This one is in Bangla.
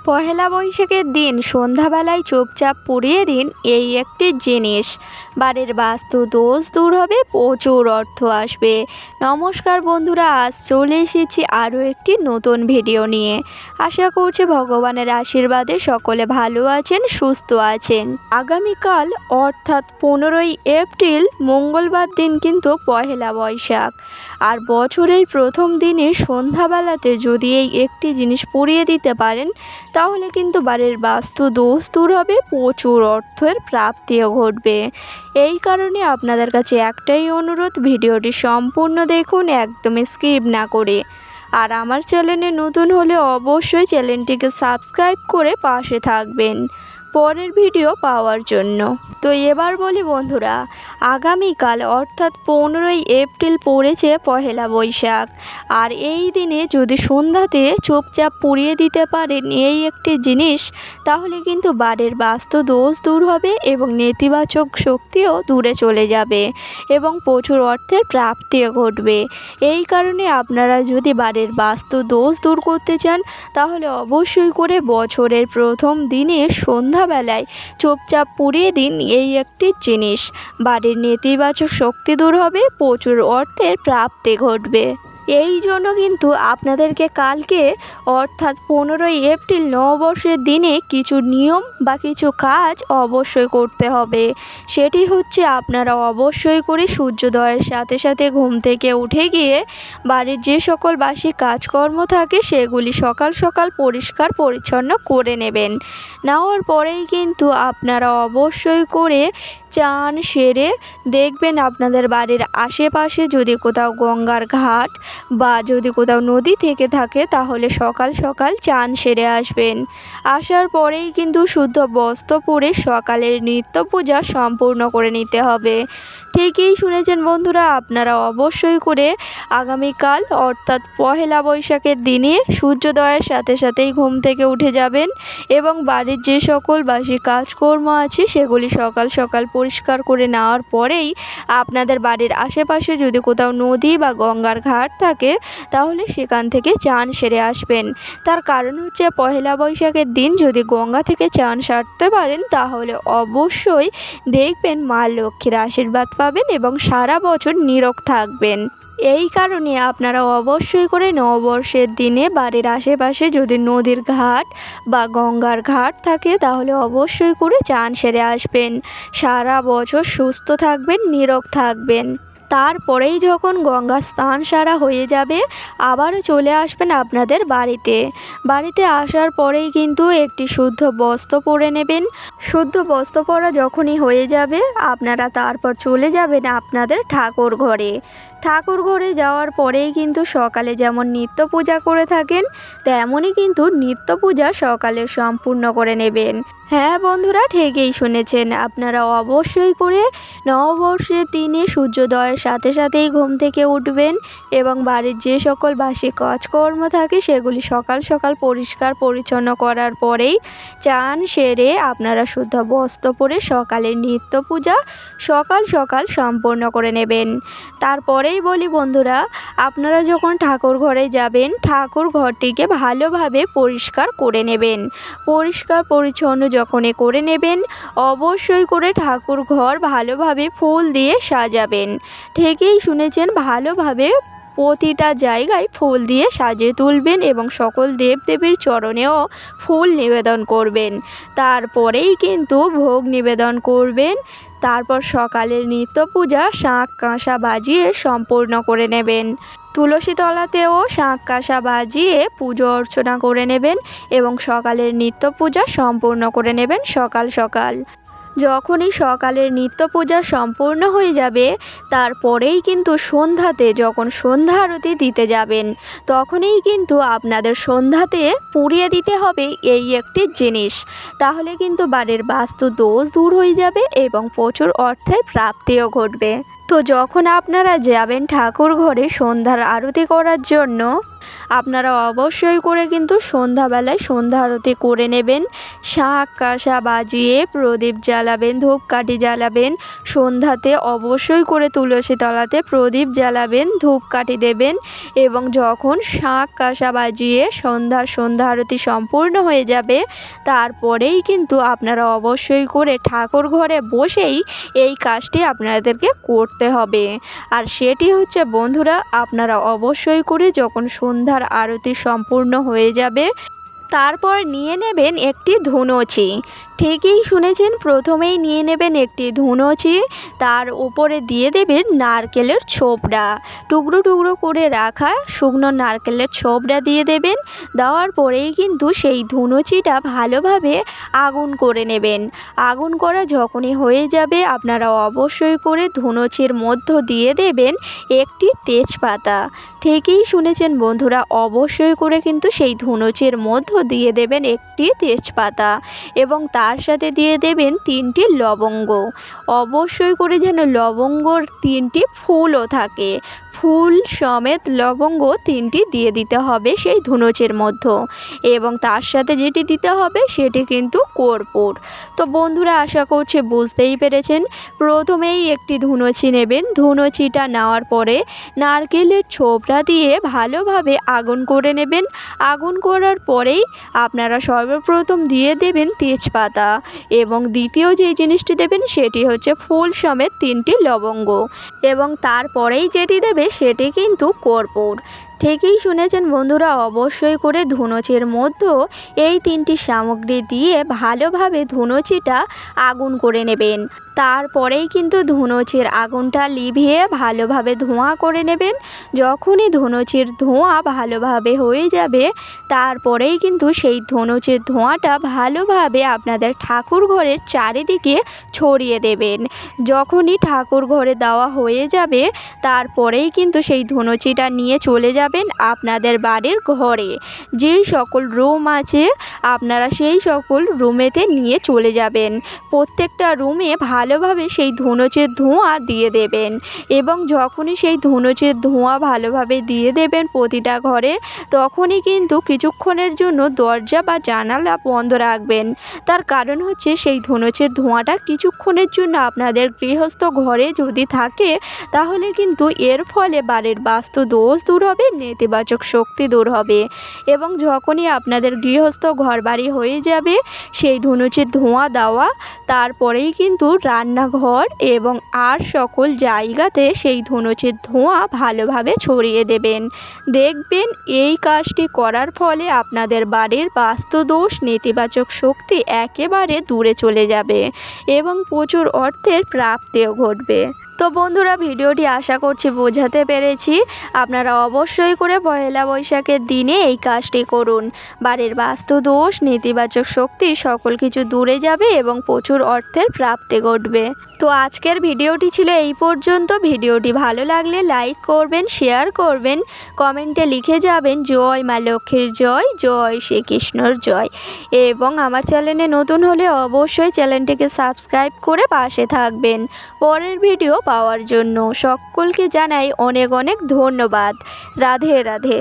পহেলা বৈশাখের দিন সন্ধ্যাবেলায় চুপচাপ পুড়িয়ে দিন এই একটি জিনিস, বাড়ির বাস্তু দোষ দূর হবে, প্রচুর অর্থ আসবে। নমস্কার বন্ধুরা, আজ চলে এসেছি আরও একটি নতুন ভিডিও নিয়ে। আশা করছি ভগবানের আশীর্বাদে সকলে ভালো আছেন, সুস্থ আছেন। আগামীকাল অর্থাৎ 15ই এপ্রিল মঙ্গলবার দিন কিন্তু পহেলা বৈশাখ, আর বছরের প্রথম দিনে সন্ধ্যাবেলাতে যদি এই একটি জিনিস পুড়িয়ে দিতে পারেন তাহলে কিন্তু বাড়ির বাস্তু দোষ দূর হবে, প্রচুর অর্থের প্রাপ্তিও ঘটবে। এই কারণে আপনাদের কাছে একটাই অনুরোধ, ভিডিওটি সম্পূর্ণ দেখুন, একদম স্কিপ না করে। আর আমার চ্যানেলে নতুন হলে অবশ্যই চ্যানেলটিকে সাবস্ক্রাইব করে পাশে থাকবেন পরের ভিডিও পাওয়ার জন্য। তো এবার বলি বন্ধুরা, আগামীকাল অর্থাৎ 15ই এপ্রিল পড়েছে পহেলা বৈশাখ, আর এই দিনে যদি সন্ধ্যাতে চুপচাপ পুড়িয়ে দিতে পারেন এই একটি জিনিস, তাহলে কিন্তু বাড়ির বাস্তু দোষ দূর হবে এবং নেতিবাচক শক্তিও দূরে চলে যাবে এবং প্রচুর অর্থের প্রাপ্তিও ঘটবে। এই কারণে আপনারা যদি বাড়ির বাস্তু দোষ দূর করতে চান তাহলে অবশ্যই করে বছরের প্রথম দিনে সন্ধ্যাবেলায় চুপচাপ পুড়িয়ে দিন এই একটি জিনিস, বাড়ির নেতিবাচক শক্তি দূর হবে, প্রচুর অর্থের প্রাপ্তি ঘটবে। এই জন্য কিন্তু আপনাদেরকে কালকে অর্থাৎ 15ই এপ্রিল নববর্ষের দিনে কিছু নিয়ম বা কিছু কাজ অবশ্যই করতে হবে। সেটি হচ্ছে আপনারা অবশ্যই করে সূর্যোদয়ের সাথে সাথে ঘুম থেকে উঠে গিয়ে বাড়ির যে সকল বাসি কাজকর্ম থাকে সেগুলি সকাল সকাল পরিষ্কার পরিচ্ছন্ন করে নেবেন। নেওয়ার পরেই কিন্তু আপনারা অবশ্যই করে চান সেরে দেখবেন আপনাদের বাড়ির আশেপাশে যদি কোথাও গঙ্গার ঘাট বা যদি কোথাও নদী থেকে থাকে তাহলে সকাল সকাল চান সেরে আসবেন। আসার পরেই কিন্তু শুদ্ধ বস্ত্র পরে সকালের নিত্য পূজা সম্পূর্ণ করে নিতে হবে। ঠিকই শুনেছেন বন্ধুরা, আপনারা অবশ্যই করে আগামীকাল অর্থাৎ পহেলা বৈশাখের দিনে সূর্যোদয়ের সাথে সাথেই ঘুম থেকে উঠে যাবেন এবং বাড়ির যে সকল বাসি কাজকর্ম আছে সেগুলি সকাল সকাল পরিষ্কার করে নেওয়ার পরেই আপনাদের বাড়ির আশেপাশে যদি কোথাও নদী বা গঙ্গার ঘাট থাকে তাহলে সেখান থেকে চান সেরে আসবেন। তার কারণ হচ্ছে পহেলা বৈশাখের দিন যদি গঙ্গা থেকে চান সারতে পারেন তাহলে অবশ্যই দেখবেন মা লক্ষ্মীর আশীর্বাদ পাবেন এবং সারা বছর নিরোগ থাকবেন। এই কারণে আপনারা অবশ্যই করে নববর্ষের দিনে বাড়ির আশেপাশে যদি নদীর ঘাট বা গঙ্গার ঘাট থাকে তাহলে অবশ্যই করে চান সেরে আসবেন, সারা বছর সুস্থ থাকবেন, নিরোগ থাকবেন। তারপরেই যখন গঙ্গা স্নান সারা হয়ে যাবে আবারও চলে আসবেন আপনাদের বাড়িতে আসার পরেই কিন্তু একটি শুদ্ধ বস্ত্র পরে নেবেন। শুদ্ধ বস্ত্র পরা যখনই হয়ে যাবে আপনারা তারপর চলে যাবেন আপনাদের ঠাকুর ঘরে যাওয়ার পরেই কিন্তু সকালে যেমন নিত্য পূজা করে থাকেন তেমনই কিন্তু নিত্য পূজা সকালে সম্পূর্ণ করে নেবেন। হ্যাঁ বন্ধুরা, ঠিকই শুনেছেন, আপনারা অবশ্যই করে নববর্ষের দিনে সূর্যোদয়ের সাথে সাথেই ঘুম থেকে উঠবেন এবং বাড়ির যে সকল বাসি কাজকর্ম থাকে সেগুলি সকাল সকাল পরিষ্কার পরিচ্ছন্ন করার পরেই চান সেরে আপনারা শুদ্ধ বস্ত্র পরে সকালের নিত্য পূজা সকাল সকাল সম্পূর্ণ করে নেবেন। তারপরেই বলি বন্ধুরা, আপনারা যখন ঠাকুর ঘরে যাবেন ঠাকুর ঘরটিকে ভালোভাবে পরিষ্কার করে নেবেন। পরিষ্কার পরিচ্ছন্ন যখনই করে নেবেন অবশ্যই করে ঠাকুর ঘর ভালোভাবে ফুল দিয়ে সাজাবেন। ঠিকই শুনেছেন, ভালোভাবে প্রতিটা জায়গায় ফুল দিয়ে সাজিয়ে তুলবেন এবং সকল দেবদেবীর চরণেও ফুল নিবেদন করবেন। তারপরেই কিন্তু ভোগ নিবেদন করবেন। তারপর সকালের নিত্য পূজা শাঁখ কাঁসা বাজিয়ে সম্পূর্ণ করে নেবেন। তুলসী তলাতেও শাঁখ কাঁসা বাজিয়ে পুজো অর্চনা করে নেবেন এবং সকালের নিত্য পূজা সম্পূর্ণ করে নেবেন সকাল সকাল। যখনই সকালের নিত্য পূজা সম্পূর্ণ হয়ে যাবে তারপরেই কিন্তু সন্ধ্যাতে যখন সন্ধ্যা আরতি দিতে যাবেন তখনই কিন্তু আপনাদের সন্ধ্যাতে পুড়িয়ে দিতে হবে এই একটি জিনিস, তাহলে কিন্তু বাড়ির বাস্তু দোষ দূর হয়ে যাবে এবং প্রচুর অর্থের প্রাপ্তিও ঘটবে। তো যখন আপনারা যাবেন ঠাকুর ঘরে সন্ধ্যার আরতি করার জন্য, আপনারা অবশ্যই করে কিন্তু সন্ধ্যাবেলায় সন্ধ্যা আরতি করে নেবেন। শাঁখ কাঁসা বাজিয়ে প্রদীপ জ্বালাবেন, ধূপকাঠি জ্বালাবেন। সন্ধ্যাতে অবশ্যই করে তুলসী তলাতে প্রদীপ জ্বালাবেন, ধূপকাঠি দেবেন এবং যখন শাঁখ কাঁসা বাজিয়ে সন্ধ্যা আরতি সম্পূর্ণ হয়ে যাবে, তারপরেই কিন্তু আপনারা অবশ্যই করে ঠাকুর ঘরে বসেই এই কাজটি আপনাদেরকে করতে হবে। আর সেটি হচ্ছে বন্ধুরা, আপনারা অবশ্যই করে যখন সন্ধ্যার আরতি সম্পূর্ণ হয়ে যাবে, তারপর নিয়ে নেবেন একটি ধুনুচি। ঠিকই শুনেছেন, প্রথমেই নিয়ে নেবেন একটি ধুনুচি, তার উপরে দিয়ে দেবেন নারকেলের ছোবড়া, টুকরো টুকরো করে রাখা শুকনো নারকেলের ছোবড়া দিয়ে দেবেন। দেওয়ার পরেই কিন্তু সেই ধুনুচিটা ভালোভাবে আগুন করে নেবেন। আগুন করা যখনই হয়ে যাবে, আপনারা অবশ্যই করে ধুনুচির মধ্য দিয়ে দেবেন একটি তেজপাতা। ঠিকই শুনেছেন বন্ধুরা, অবশ্যই করে কিন্তু সেই ধুনুচির মধ্য দিয়ে দেবেন একটি তেজপাতা এবং তার সাথে দিয়ে দেবেন 3টি লবঙ্গ। অবশ্যই করে যেন লবঙ্গর 3টি ফুলও থাকে, ফুল সমেত লবঙ্গ 3টি দিয়ে দিতে হবে সেই ধুনুচির মধ্যে এবং তার সাথে যেটি দিতে হবে সেটি কিন্তু কর্পূর। তো বন্ধুরা, আশা করছি বুঝতেই পেরেছেন। প্রথমেই একটি ধুনুচি নেবেন, ধুনুচিটা নেওয়ার পরে নারকেলের ছোবড়া দিয়ে ভালোভাবে আগুন করে নেবেন। আগুন করার পরেই আপনারা সর্বপ্রথম দিয়ে দেবেন তেজপাতা এবং দ্বিতীয় যে জিনিসটি দেবেন সেটি হচ্ছে ফুল সমেত 3টি লবঙ্গ এবং তারপরেই যেটি দেবে সেটি কিন্তু কর্পূর। ঠিকই শুনেছেন বন্ধুরা, অবশ্যই করে ধুনুচির মধ্যে এই 3টি সামগ্রী দিয়ে ভালোভাবে ধুনুচিটা আগুন করে নেবেন। তারপরেই কিন্তু ধুনুচির আগুনটা লিভিয়ে ভালোভাবে ধোঁয়া করে নেবেন। যখনই ধুনুচির ধোঁয়া ভালোভাবে হয়ে যাবে, তারপরেই কিন্তু সেই ধুনুচির ধোঁয়াটা ভালোভাবে আপনাদের ঠাকুর ঘরের চারিদিকে ছড়িয়ে দেবেন। যখনই ঠাকুর ঘরে দেওয়া হয়ে যাবে, তারপরেই কিন্তু সেই ধুনুচিটা নিয়ে চলে যাবেন আপনাদের বাড়ির ঘরে। যেই সকল রুম আছে আপনারা সেই সকল রুমেতে নিয়ে চলে যাবেন। প্রত্যেকটা রুমে ভালোভাবে সেই ধুনুচির ধোঁয়া দিয়ে দেবেন এবং যখনই সেই ধুনুচির ধোঁয়া ভালোভাবে দিয়ে দেবেন প্রতিটা ঘরে, তখনই কিন্তু কিছুক্ষণের জন্য দরজা বা জানালা বন্ধ রাখবেন। তার কারণ হচ্ছে সেই ধুনুচির ধোঁয়াটা কিছুক্ষণের জন্য আপনাদের গৃহস্থ ঘরে যদি থাকে, তাহলে কিন্তু এর ফলে বাড়ির বাস্তু দোষ দূর হবে, নেতিবাচক শক্তি দূর হবে এবং যখনই আপনাদের গৃহস্থ ঘরবাড়ি হয়ে যাবে সেই ধুনুচির ধোঁয়া দেওয়া, তারপরেই কিন্তু রান্নাঘর এবং আর সকল জায়গাতে সেই ধুনুচির ধোঁয়া ভালোভাবে ছড়িয়ে দেবেন। দেখবেন এই কাজটি করার ফলে আপনাদের বাড়ির বাস্তুদোষ, নেতিবাচক শক্তি একেবারে দূরে চলে যাবে এবং প্রচুর অর্থের প্রাপ্তিও ঘটবে। তো বন্ধুরা, ভিডিওটি আশা করছি বোঝাতে পেরেছি। আপনারা অবশ্যই করে পয়লা বৈশাখের দিনে এই কাজটি করুন। বাড়ির বাস্তু দোষ, নেতিবাচক শক্তি সকল কিছু দূরে যাবে এবং প্রচুর অর্থের প্রাপ্তি ঘটবে। তো আজকের ভিডিওটি ছিল এই পর্যন্ত। ভিডিওটি ভালো লাগলে লাইক করবেন, শেয়ার করবেন, কমেন্টে লিখে যাবেন জয় মা লক্ষ্মীর জয়, জয় শ্রীকৃষ্ণর জয় এবং আমার চ্যানেলে নতুন হলে অবশ্যই চ্যানেলটিকে সাবস্ক্রাইব করে পাশে থাকবেন পরের ভিডিও পাওয়ার জন্য। সকলকে জানাই অনেক অনেক ধন্যবাদ। রাধে রাধে।